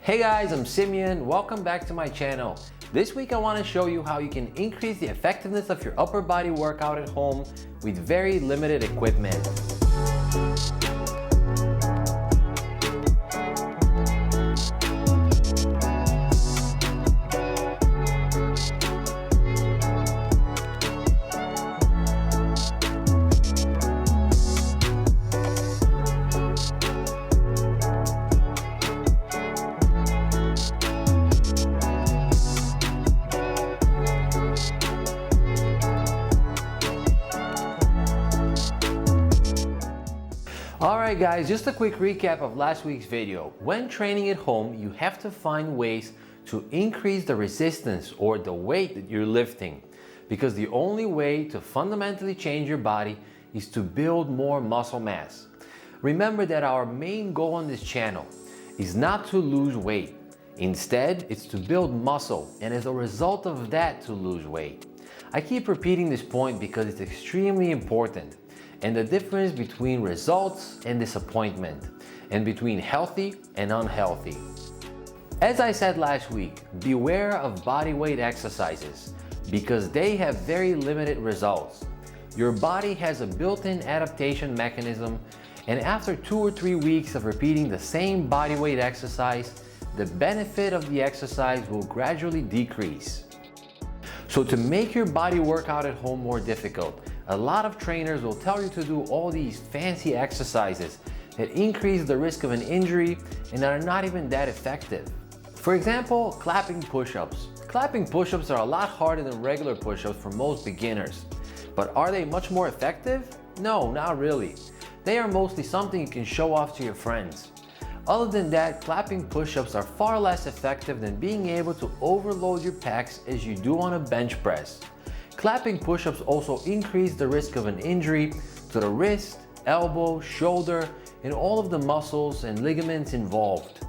Hey guys, I'm Simeon. Welcome back to my channel. This week I want to show you how you can increase the effectiveness of your upper body workout at home with very limited equipment. Alright guys, just a quick recap of last week's video. When training at home, you have to find ways to increase the resistance or the weight that you're lifting, because the only way to fundamentally change your body is to build more muscle mass. Remember that our main goal on this channel is not to lose weight. Instead, it's to build muscle, and as a result of that, to lose weight. I keep repeating this point because it's extremely important, and the difference between results and disappointment, and between healthy and unhealthy. As I said last week, beware of bodyweight exercises because they have very limited results. Your body has a built-in adaptation mechanism, and after 2 or 3 weeks of repeating the same bodyweight exercise, the benefit of the exercise will gradually decrease. So to make your body workout at home more difficult, a lot of trainers will tell you to do all these fancy exercises that increase the risk of an injury and are not even that effective. For example, clapping push-ups. Clapping push-ups are a lot harder than regular push-ups for most beginners. But are they much more effective? No, not really. They are mostly something you can show off to your friends. Other than that, clapping push-ups are far less effective than being able to overload your pecs as you do on a bench press. Clapping push-ups also increase the risk of an injury to the wrist, elbow, shoulder, and all of the muscles and ligaments involved.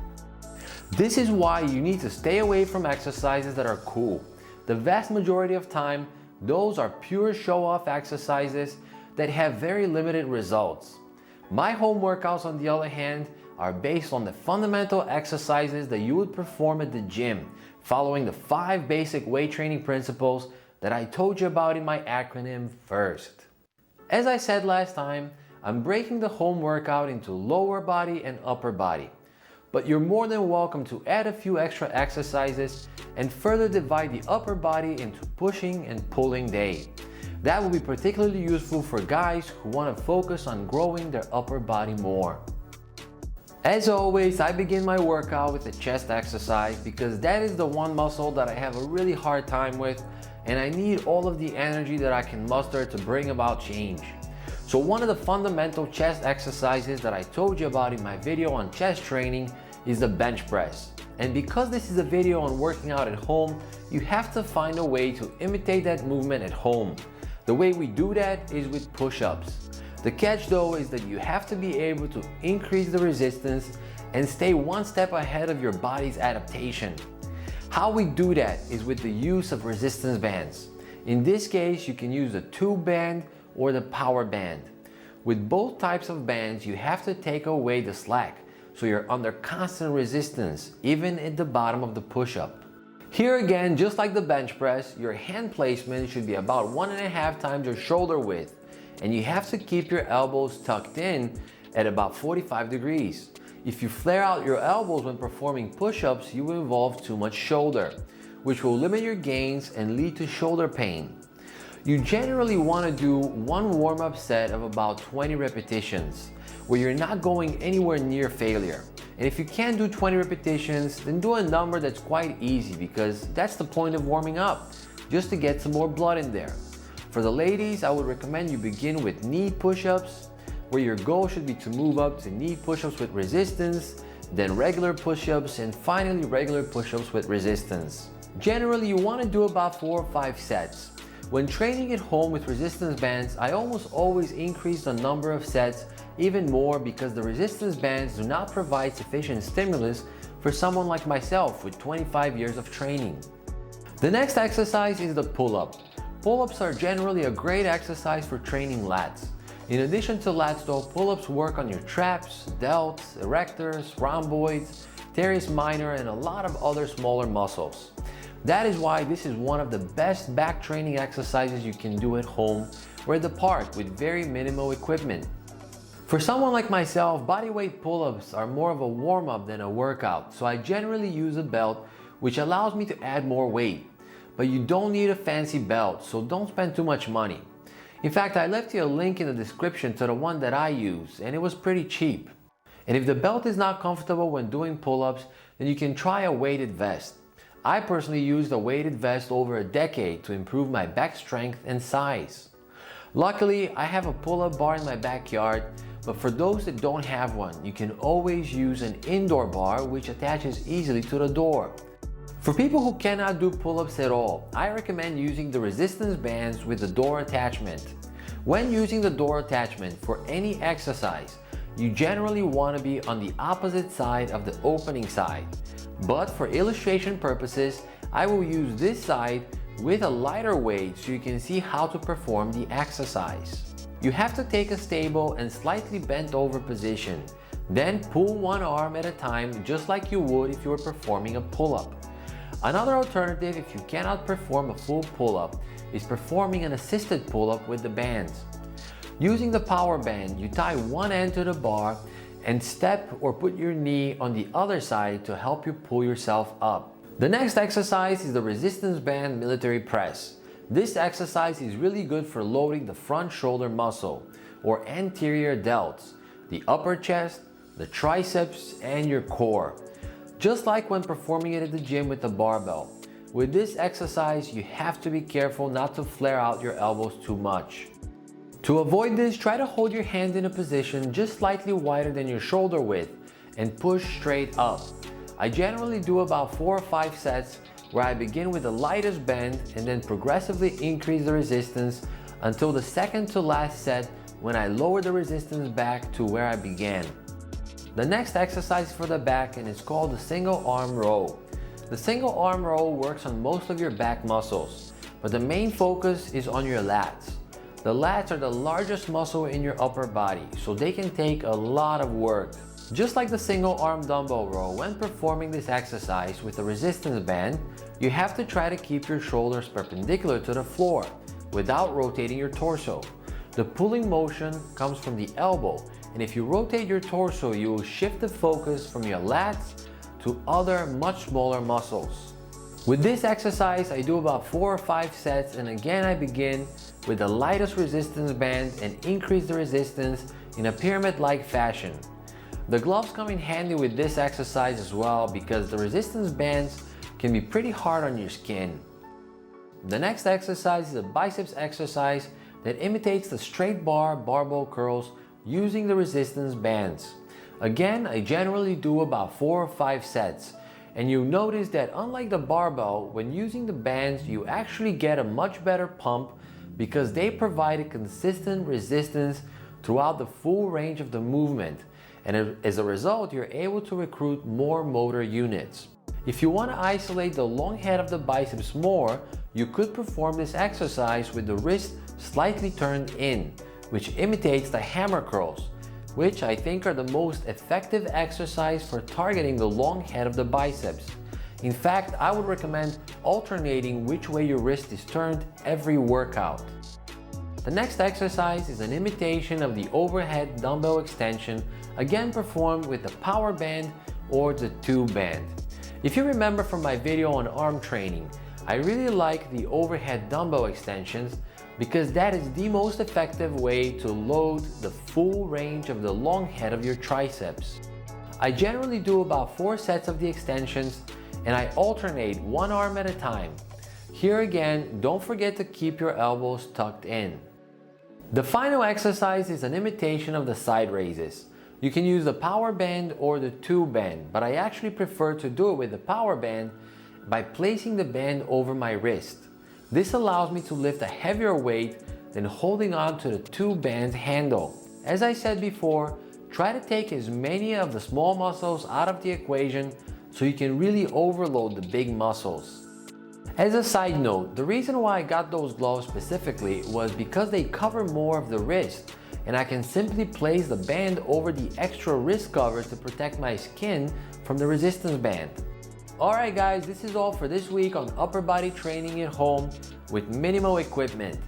This is why you need to stay away from exercises that are cool. The vast majority of time, those are pure show-off exercises that have very limited results. My home workouts, on the other hand, are based on the fundamental exercises that you would perform at the gym, following the 5 basic weight training principles that I told you about in my acronym FIRST. As I said last time, I'm breaking the home workout into lower body and upper body, but you're more than welcome to add a few extra exercises and further divide the upper body into pushing and pulling day. That will be particularly useful for guys who want to focus on growing their upper body more. As always, I begin my workout with a chest exercise because that is the one muscle that I have a really hard time with, and I need all of the energy that I can muster to bring about change. So one of the fundamental chest exercises that I told you about in my video on chest training is the bench press. And because this is a video on working out at home, you have to find a way to imitate that movement at home. The way we do that is with push-ups. The catch though is that you have to be able to increase the resistance and stay one step ahead of your body's adaptation. How we do that is with the use of resistance bands. In this case, you can use the tube band or the power band. With both types of bands, you have to take away the slack, so you're under constant resistance, even at the bottom of the push-up. Here again, just like the bench press, your hand placement should be about 1.5 times your shoulder width, and you have to keep your elbows tucked in at about 45 degrees. If you flare out your elbows when performing push-ups, you will involve too much shoulder, which will limit your gains and lead to shoulder pain. You generally want to do one warm-up set of about 20 repetitions, where you're not going anywhere near failure. And if you can't do 20 repetitions, then do a number that's quite easy, because that's the point of warming up, just to get some more blood in there. For the ladies, I would recommend you begin with knee push-ups, where your goal should be to move up to knee push-ups with resistance, then regular push-ups, and finally regular push-ups with resistance. Generally, you want to do about 4 or 5 sets. When training at home with resistance bands, I almost always increase the number of sets even more because the resistance bands do not provide sufficient stimulus for someone like myself with 25 years of training. The next exercise is the pull-up. Pull-ups are generally a great exercise for training lats. In addition to lats though, pull-ups work on your traps, delts, erectors, rhomboids, teres minor, and a lot of other smaller muscles. That is why this is one of the best back training exercises you can do at home or at the park with very minimal equipment. For someone like myself, bodyweight pull-ups are more of a warm-up than a workout, so I generally use a belt which allows me to add more weight. But you don't need a fancy belt, so don't spend too much money. In fact, I left you a link in the description to the one that I use, and it was pretty cheap. And if the belt is not comfortable when doing pull-ups, then you can try a weighted vest. I personally used a weighted vest over a decade to improve my back strength and size. Luckily, I have a pull-up bar in my backyard, but for those that don't have one, you can always use an indoor bar which attaches easily to the door. For people who cannot do pull-ups at all, I recommend using the resistance bands with the door attachment. When using the door attachment for any exercise, you generally want to be on the opposite side of the opening side. But for illustration purposes, I will use this side with a lighter weight so you can see how to perform the exercise. You have to take a stable and slightly bent over position. Then pull one arm at a time just like you would if you were performing a pull-up. Another alternative if you cannot perform a full pull-up is performing an assisted pull-up with the bands. Using the power band, you tie one end to the bar and step or put your knee on the other side to help you pull yourself up. The next exercise is the resistance band military press. This exercise is really good for loading the front shoulder muscle or anterior delts, the upper chest, the triceps, and your core. Just like when performing it at the gym with the barbell. With this exercise, you have to be careful not to flare out your elbows too much. To avoid this, try to hold your hand in a position just slightly wider than your shoulder width and push straight up. I generally do about 4 or 5 sets where I begin with the lightest bend and then progressively increase the resistance until the second to last set when I lower the resistance back to where I began. The next exercise for the back, and it's called the single arm row. The single arm row works on most of your back muscles, but the main focus is on your lats. The lats are the largest muscle in your upper body, so they can take a lot of work. Just like the single arm dumbbell row, when performing this exercise with a resistance band, you have to try to keep your shoulders perpendicular to the floor without rotating your torso. The pulling motion comes from the elbow, and if you rotate your torso, you will shift the focus from your lats to other much smaller muscles. With this exercise, I do about 4 or 5 sets, and again I begin with the lightest resistance band and increase the resistance in a pyramid-like fashion. The gloves come in handy with this exercise as well because the resistance bands can be pretty hard on your skin. The next exercise is a biceps exercise that imitates the straight bar barbell curls using the resistance bands. Again, I generally do about 4 or 5 sets, and you'll notice that unlike the barbell, when using the bands, you actually get a much better pump because they provide a consistent resistance throughout the full range of the movement, and as a result, you're able to recruit more motor units. If you want to isolate the long head of the biceps more, you could perform this exercise with the wrist slightly turned in, which imitates the hammer curls, which I think are the most effective exercise for targeting the long head of the biceps. In fact, I would recommend alternating which way your wrist is turned every workout. The next exercise is an imitation of the overhead dumbbell extension, again performed with the power band or the tube band. If you remember from my video on arm training, I really like the overhead dumbbell extensions because that is the most effective way to load the full range of the long head of your triceps. I generally do about 4 sets of the extensions and I alternate one arm at a time. Here again, don't forget to keep your elbows tucked in. The final exercise is an imitation of the side raises. You can use the power band or the tube band, but I actually prefer to do it with the power band by placing the band over my wrist. This allows me to lift a heavier weight than holding on to the tube band's handle. As I said before, try to take as many of the small muscles out of the equation so you can really overload the big muscles. As a side note, the reason why I got those gloves specifically was because they cover more of the wrist and I can simply place the band over the extra wrist cover to protect my skin from the resistance band. Alright guys, this is all for this week on upper body training at home with minimal equipment.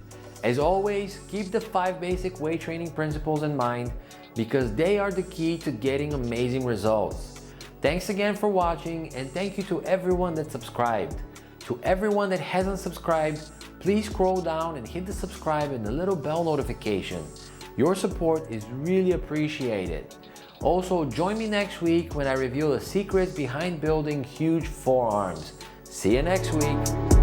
As always, keep the 5 basic weight training principles in mind because they are the key to getting amazing results. Thanks again for watching, and thank you to everyone that subscribed. To everyone that hasn't subscribed, please scroll down and hit the subscribe and the little bell notification. Your support is really appreciated. Also, join me next week when I reveal the secrets behind building huge forearms. See you next week.